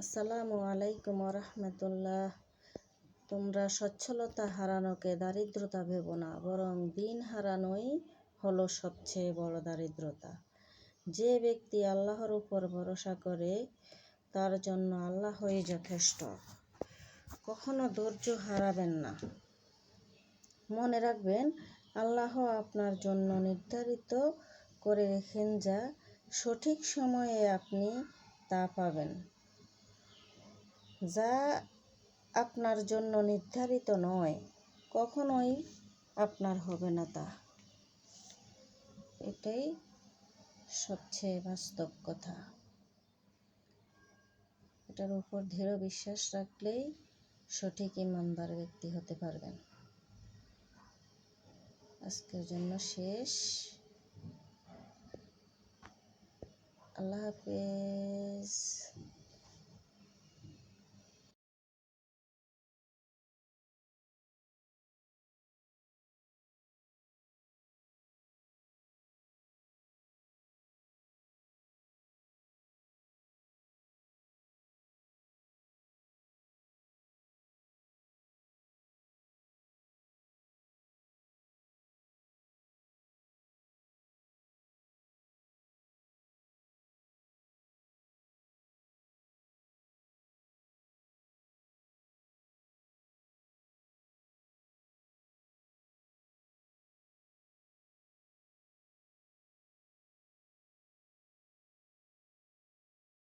আসসালামু আলাইকুম রহমতুল্লাহ। তোমরা সচ্ছলতা হারানোকে দারিদ্রতা ভেবো না, বরং দিন হারানোই হলো সবচেয়ে বড় দারিদ্রতা। যে ব্যক্তি আল্লাহর উপর ভরসা করে তার জন্য আল্লাহই যথেষ্ট। কখনো ধৈর্য হারাবেন না। মনে রাখবেন, আল্লাহ আপনার জন্য নির্ধারিত করে রেখেন, যা সঠিক সময়ে আপনি তা পাবেন। যা আপনার জন্য নির্ধারিত নয়, কখনোই আপনার হবে না তা। এটাই সবচেয়ে বাস্তব কথা। এটার উপর দৃঢ় বিশ্বাস রাখলেই সঠিক ইমানদার ব্যক্তি হতে পারবেন। আজকের জন্য শেষ। আল্লাহ হাফেজ।